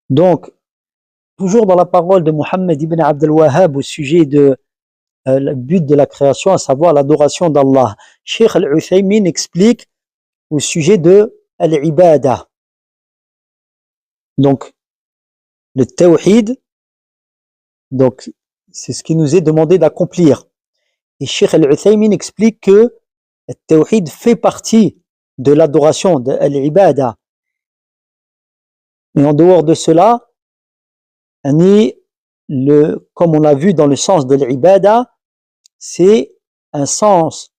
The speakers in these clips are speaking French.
Donc, toujours dans la parole de Mohammed ibn Abd al-Wahhab au sujet de le but de la création, à savoir l'adoration d'Allah, Cheikh Al-Uthaymin explique au sujet de l'ibada. Donc, le tawhid, donc c'est ce qui nous est demandé d'accomplir. Et Cheikh Al-Uthaymin explique que le tawhid fait partie de l'adoration, de l'ibada. Mais en dehors de cela, comme on l'a vu dans le sens de l'ibada, c'est un sens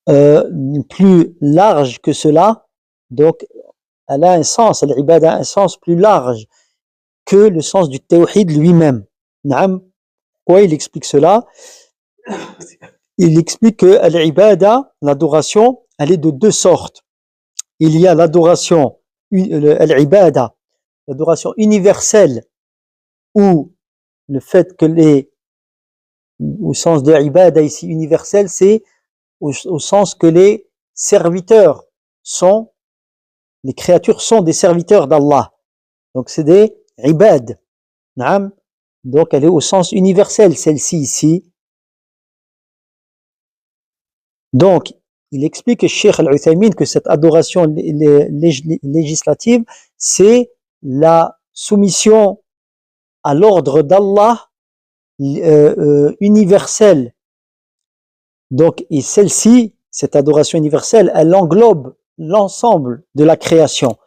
plus large que cela. Donc, elle a un sens, l'ibada a un sens plus large que le sens du tawhid lui-même. Pourquoi il explique cela? Il explique que l'ibada, l'adoration, elle est de deux sortes. Il y a l'adoration, l'ibada, l'adoration universelle, où le fait que au sens de ibada ici universel, c'est au sens que les serviteurs les créatures sont des serviteurs d'Allah. Donc c'est des ibad. Donc elle est au sens universel, celle-ci ici. Donc, il explique, Cheikh Al-Uthaymin, que cette adoration législative, c'est la soumission à l'ordre d'Allah universelle. Donc, et celle-ci, cette adoration universelle, elle englobe l'ensemble de la création.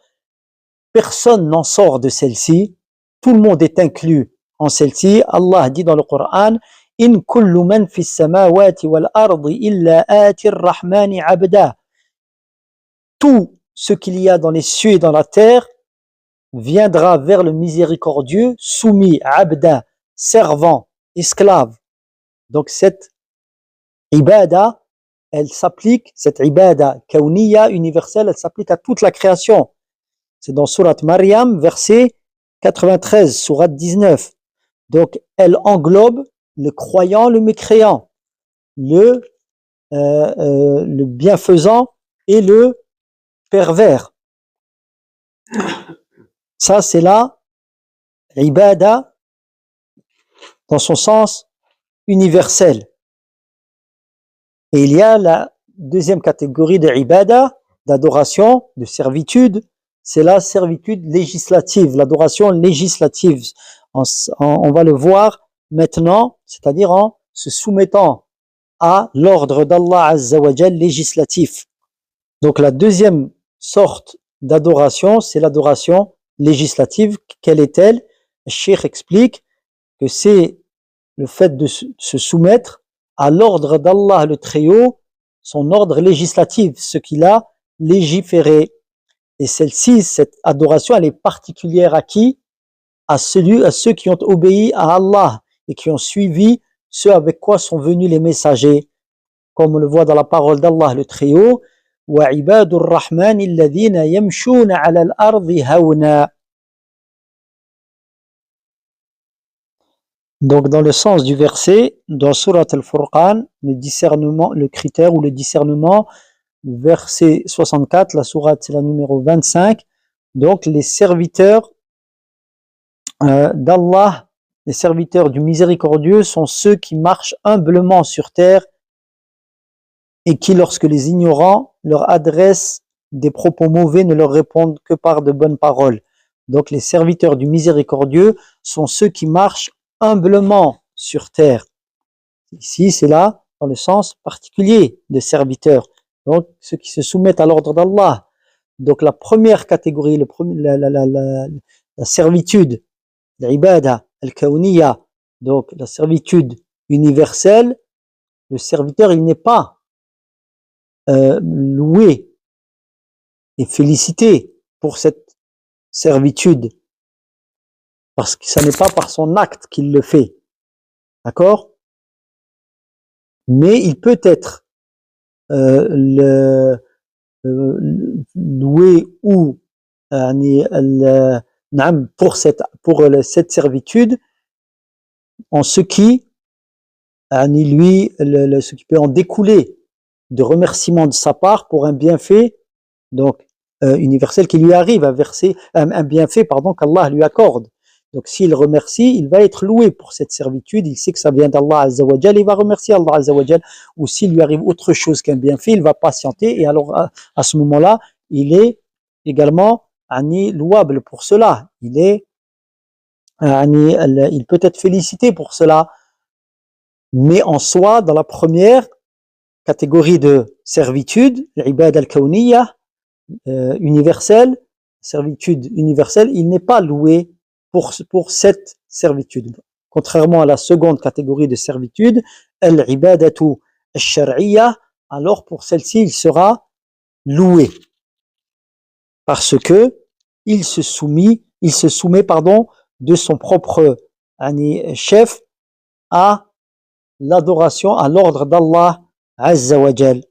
Personne n'en sort de celle-ci. Tout le monde est inclus en celle-ci. Allah dit dans le Coran, In kullu man fi samawati wal ardi illa ati ar-rahmani abda. Tout ce qu'il y a dans les cieux et dans la terre viendra vers le miséricordieux, soumis, abda, servant, esclave. Donc cette ibada, elle s'applique, cette ibada kauniya universelle, elle s'applique à toute la création. C'est dans Surat Maryam, verset 93, Surat 19. Donc elle englobe le croyant, le mécréant, le bienfaisant et le pervers. Ça, c'est la ibada dans son sens universel. Et il y a la deuxième catégorie de ibada, d'adoration, de servitude, c'est la servitude législative, l'adoration législative. On va le voir maintenant, c'est-à-dire en se soumettant à l'ordre d'Allah Azza wa Jal législatif. Donc la deuxième sorte d'adoration, c'est l'adoration législative. Quelle est-elle? Le Cheikh explique que c'est le fait de se soumettre à l'ordre d'Allah le Très-Haut, son ordre législatif, ce qu'il a légiféré. Et celle-ci, cette adoration, elle est particulière à qui? À ceux qui ont obéi à Allah et qui ont suivi ce avec quoi sont venus les messagers. Comme on le voit dans la parole d'Allah le Très-Haut, وَعِبَادُ الرَّحْمَنِ الَّذِينَ يَمْشُونَ عَلَى الْأَرْضِ هَوْنًا. Donc dans le sens du verset, dans Surat Al-Furqan, le discernement, le critère ou le discernement, verset 64, la sourate c'est la numéro 25, donc les serviteurs d'Allah, les serviteurs du miséricordieux sont ceux qui marchent humblement sur terre et qui, lorsque les ignorants leur adressent des propos mauvais, ne leur répondent que par de bonnes paroles. Donc les serviteurs du miséricordieux sont ceux qui marchent humblement sur terre. Ici, c'est là dans le sens particulier de serviteurs. Donc ceux qui se soumettent à l'ordre d'Allah. Donc la première catégorie, la servitude, l'ibada, al-kawniyya, donc la servitude universelle, le serviteur, il n'est pas loué et félicité pour cette servitude, parce que ça n'est pas par son acte qu'il le fait, d'accord? Mais il peut être loué ou pour cette servitude en ce qui ce qui peut en découler de remerciements de sa part pour un bienfait, donc universel qui lui arrive, un bienfait qu'Allah lui accorde. Donc s'il remercie, il va être loué pour cette servitude, il sait que ça vient d'Allah Azza wa Jal, il va remercier Allah Azza wa Jal, ou s'il lui arrive autre chose qu'un bienfait, il va patienter, et alors à ce moment-là, il est également louable pour cela, il peut être félicité pour cela, mais en soi, dans la première catégorie de servitude, l'ibad al-kawniyya, universelle, servitude universelle, il n'est pas loué pour cette servitude. Contrairement à la seconde catégorie de servitude, al-ibadatu al-shar'iyya, alors pour celle-ci, il sera loué. Parce que il se soumet, de son propre chef à l'adoration, à l'ordre d'Allah Azza wa Jal.